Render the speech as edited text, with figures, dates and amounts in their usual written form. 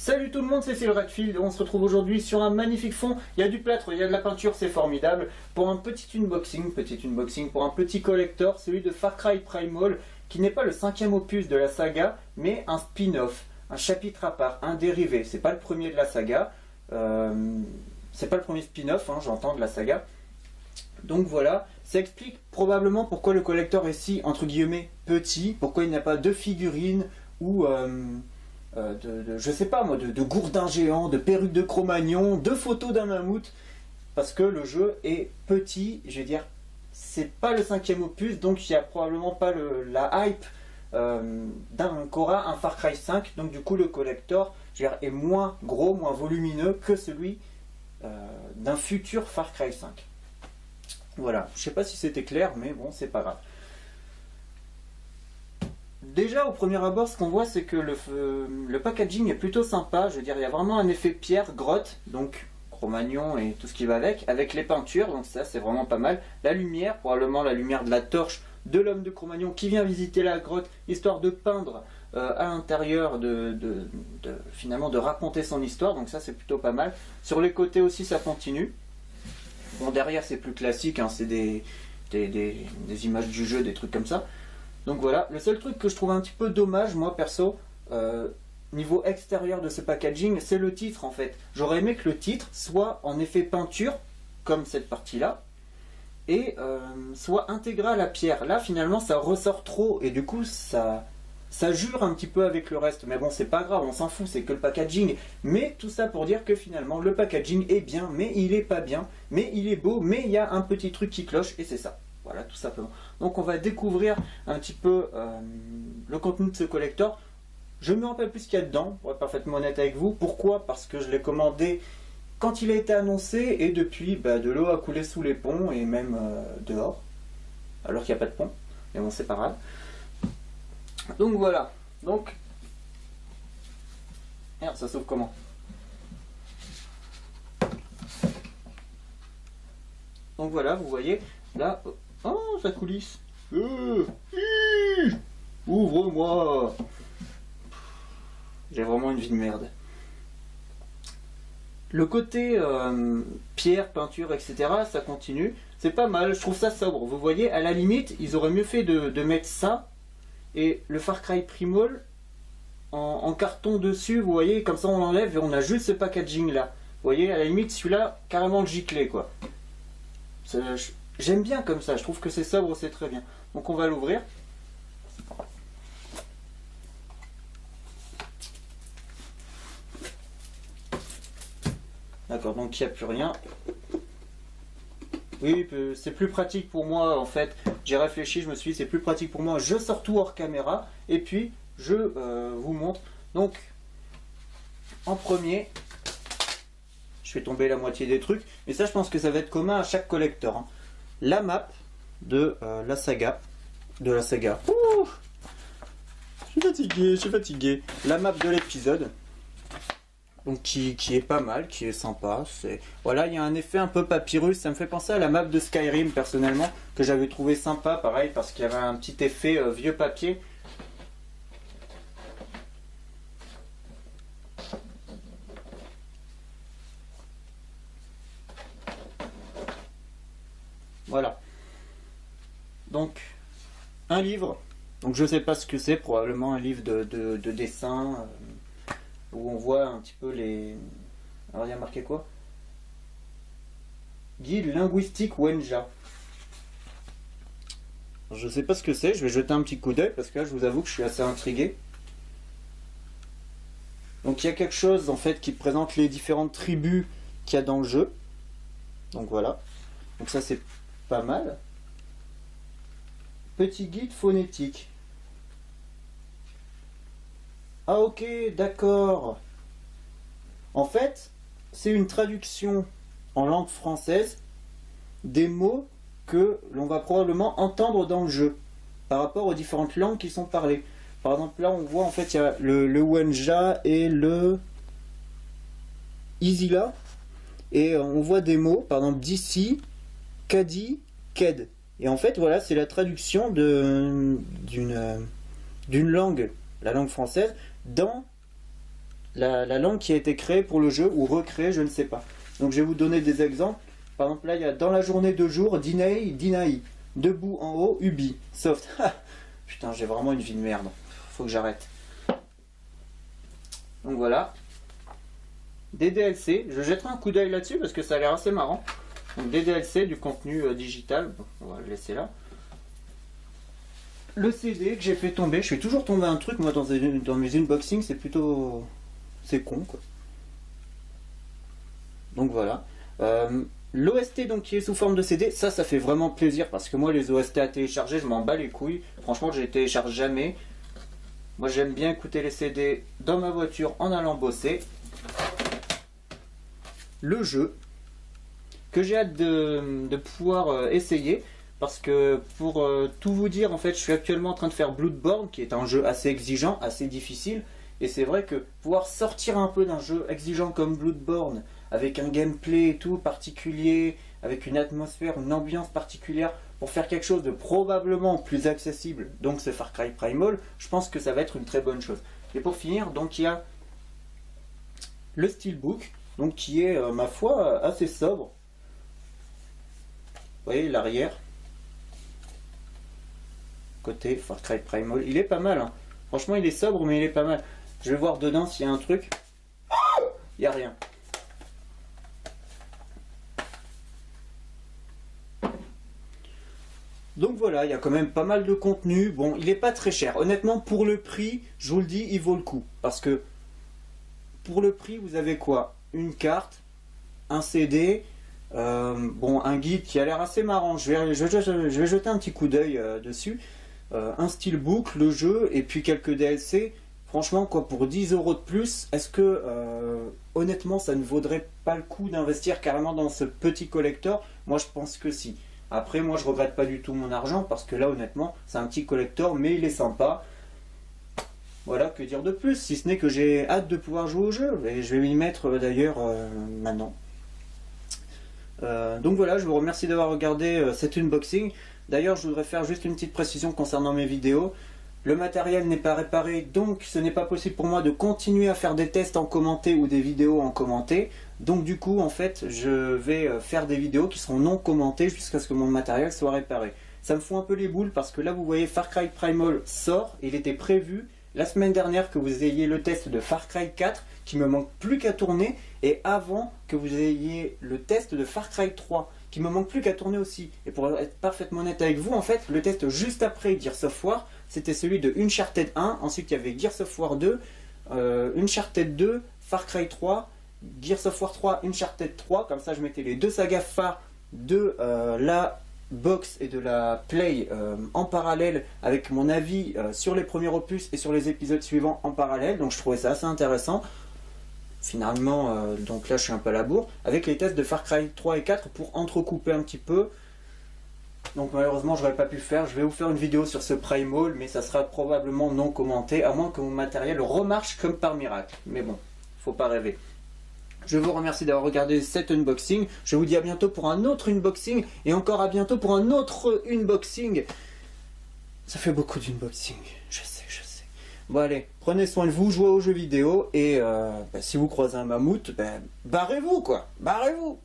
Salut tout le monde, c'est Redfield. On se retrouve aujourd'hui sur un magnifique fond. Il y a du plâtre, il y a de la peinture, c'est formidable. Pour un petit unboxing, pour un petit collector, celui de Far Cry Primal, qui n'est pas le 5e opus de la saga, mais un spin-off, un chapitre à part, un dérivé. C'est pas le premier de la saga, c'est pas le premier spin-off, hein, j'entends, de la saga. Donc voilà, ça explique probablement pourquoi le collector est si, entre guillemets, petit, pourquoi il n'y a pas de figurines ou je sais pas moi, de gourdins géants, de perruques de Cro-Magnon, de photos d'un mammouth, parce que le jeu est petit, je vais dire, c'est pas le 5e opus, donc il n'y a probablement pas la hype qu'aura un Far Cry 5, donc du coup le collector, je veux dire, est moins gros, moins volumineux que celui d'un futur Far Cry 5. Voilà, je sais pas si c'était clair, mais bon, c'est pas grave. Déjà, au premier abord, ce qu'on voit, c'est que le packaging est plutôt sympa. Je veux dire, il y a vraiment un effet pierre, grotte, donc Cro-Magnon et tout ce qui va avec les peintures, donc ça, c'est vraiment pas mal. La lumière, probablement la lumière de la torche de l'homme de Cro-Magnon qui vient visiter la grotte, histoire de peindre à l'intérieur, finalement, de raconter son histoire, donc ça, c'est plutôt pas mal. Sur les côtés aussi, ça continue. Bon, derrière, c'est plus classique, hein, c'est des images du jeu, des trucs comme ça. Donc voilà, le seul truc que je trouve un petit peu dommage, moi perso, niveau extérieur de ce packaging, c'est le titre en fait. J'aurais aimé que le titre soit en effet peinture, comme cette partie-là, et soit intégré à la pierre. Là, finalement, ça ressort trop, et du coup, ça jure un petit peu avec le reste. Mais bon, c'est pas grave, on s'en fout, c'est que le packaging. Mais tout ça pour dire que finalement, le packaging est bien, mais il est pas bien, mais il est beau, mais il y a un petit truc qui cloche, et c'est ça. Voilà, tout simplement. Donc on va découvrir un petit peu le contenu de ce collector. Je ne me rappelle plus ce qu'il y a dedans, pour être parfaitement honnête avec vous. Pourquoi? Parce que je l'ai commandé quand il a été annoncé, et depuis, de l'eau a coulé sous les ponts, et même dehors. Alors qu'il n'y a pas de pont. Mais bon, c'est pas grave. Donc voilà. Donc... Merde, ça s'ouvre comment? Donc voilà, vous voyez, là... Oh, ça coulisse. Ouvre-moi. J'ai vraiment une vie de merde. Le côté pierre, peinture, etc., ça continue. C'est pas mal, je trouve ça sobre. Vous voyez, à la limite, ils auraient mieux fait de mettre ça et le Far Cry Primal en carton dessus. Vous voyez, comme ça on l'enlève et on a juste ce packaging là. Vous voyez, à la limite, celui-là, carrément le giclé, quoi. J'aime bien comme ça, je trouve que c'est sobre, c'est très bien. Donc on va l'ouvrir. D'accord, donc il n'y a plus rien. Oui, c'est plus pratique pour moi en fait. J'ai réfléchi, je me suis dit c'est plus pratique pour moi. Je sors tout hors caméra et puis je vous montre. Donc en premier, je fais tomber la moitié des trucs. Mais ça je pense que ça va être commun à chaque collector, hein. La map de la saga. Ouh, je suis fatigué. La map de l'épisode. Donc qui est pas mal, qui est sympa. Voilà, il y a un effet un peu papyrus. Ça me fait penser à la map de Skyrim personnellement, que j'avais trouvé sympa, pareil, parce qu'il y avait un petit effet vieux papier. Voilà. Donc, un livre. Donc, je sais pas ce que c'est, probablement un livre de dessin où on voit un petit peu les. Alors, il y a marqué quoi? Guide linguistique Wenja. Je sais pas ce que c'est, je vais jeter un petit coup d'œil parce que là, je vous avoue que je suis assez intrigué. Donc, il y a quelque chose en fait qui présente les différentes tribus qu'il y a dans le jeu. Donc, voilà. Donc, ça, c'est pas mal. Petit guide phonétique. Ah ok, d'accord. En fait, c'est une traduction en langue française des mots que l'on va probablement entendre dans le jeu par rapport aux différentes langues qui sont parlées. Par exemple, là on voit en fait il y a le Wenja et le Isila et on voit des mots, par exemple d'ici, Kadi, Ked. Et en fait, voilà, c'est la traduction d'une langue, la langue française, dans la langue qui a été créée pour le jeu, ou recréée, je ne sais pas. Donc je vais vous donner des exemples. Par exemple, là, il y a dans la journée de jour, Dinei, Dinaï. Debout en haut, Ubi. Soft. Putain, j'ai vraiment une vie de merde. Faut que j'arrête. Donc voilà. Des DLC. Je jetterai un coup d'œil là-dessus parce que ça a l'air assez marrant. Donc des DLC, du contenu digital. Bon, on va le laisser là. Le CD que j'ai fait tomber. Je fais toujours tomber un truc, moi, dans mes unboxings. C'est plutôt... C'est con, quoi. Donc voilà. L'OST donc qui est sous forme de CD, ça fait vraiment plaisir parce que moi les OST à télécharger, je m'en bats les couilles. Franchement, je les télécharge jamais. Moi j'aime bien écouter les CD dans ma voiture en allant bosser. Le jeu que j'ai hâte de pouvoir essayer parce que pour tout vous dire, en fait, je suis actuellement en train de faire Bloodborne qui est un jeu assez exigeant, assez difficile. Et c'est vrai que pouvoir sortir un peu d'un jeu exigeant comme Bloodborne, avec un gameplay et tout particulier, avec une atmosphère, une ambiance particulière, pour faire quelque chose de probablement plus accessible, donc ce Far Cry Primal, je pense que ça va être une très bonne chose. Et pour finir, donc il y a le Steelbook, donc qui est, ma foi, assez sobre. Vous voyez l'arrière, côté Far Cry Primal, il est pas mal, hein. Franchement il est sobre mais il est pas mal. Je vais voir dedans s'il y a un truc. Il n'y a rien. Donc voilà, il y a quand même pas mal de contenu. Bon, il n'est pas très cher. Honnêtement, pour le prix, je vous le dis, il vaut le coup. Parce que pour le prix, vous avez quoi? Une carte, un CD, bon, un guide qui a l'air assez marrant. Je vais jeter un petit coup d'œil dessus. Un steelbook, le jeu, et puis quelques DLC. Franchement, quoi, pour 10 € de plus, est-ce que, honnêtement, ça ne vaudrait pas le coup d'investir carrément dans ce petit collector? Moi, je pense que si. Après, moi, je regrette pas du tout mon argent, parce que là, honnêtement, c'est un petit collector, mais il est sympa. Voilà, que dire de plus, si ce n'est que j'ai hâte de pouvoir jouer au jeu, et je vais m'y mettre d'ailleurs maintenant. Donc voilà, je vous remercie d'avoir regardé cet unboxing. D'ailleurs, je voudrais faire juste une petite précision concernant mes vidéos. Le matériel n'est pas réparé, donc ce n'est pas possible pour moi de continuer à faire des tests en commenté ou des vidéos en commenté. Donc du coup, en fait, je vais faire des vidéos qui seront non commentées jusqu'à ce que mon matériel soit réparé. Ça me fout un peu les boules parce que là, vous voyez, Far Cry Primal sort. Il était prévu la semaine dernière que vous ayez le test de Far Cry 4 qui me manque plus qu'à tourner, et avant que vous ayez le test de Far Cry 3 qui me manque plus qu'à tourner aussi. Et pour être parfaitement honnête avec vous, en fait, le test juste après Gears of War, c'était celui de Uncharted 1, ensuite il y avait Gears of War 2, Uncharted 2, Far Cry 3, Gears of War 3, Uncharted 3, comme ça je mettais les deux sagas phares de la box et de la play en parallèle, avec mon avis sur les premiers opus et sur les épisodes suivants en parallèle, donc je trouvais ça assez intéressant. Finalement, donc là je suis un peu à la bourre, avec les tests de Far Cry 3 et 4 pour entrecouper un petit peu. Donc malheureusement j'aurais pas pu le faire. Je vais vous faire une vidéo sur ce Primal, mais ça sera probablement non commenté, à moins que mon matériel remarche comme par miracle. Mais bon, faut pas rêver. Je vous remercie d'avoir regardé cet unboxing. Je vous dis à bientôt pour un autre unboxing, et encore à bientôt pour un autre unboxing. Ça fait beaucoup d'unboxing, je sais. Bon allez, prenez soin de vous, jouez aux jeux vidéo, et si vous croisez un mammouth, barrez-vous quoi, barrez-vous.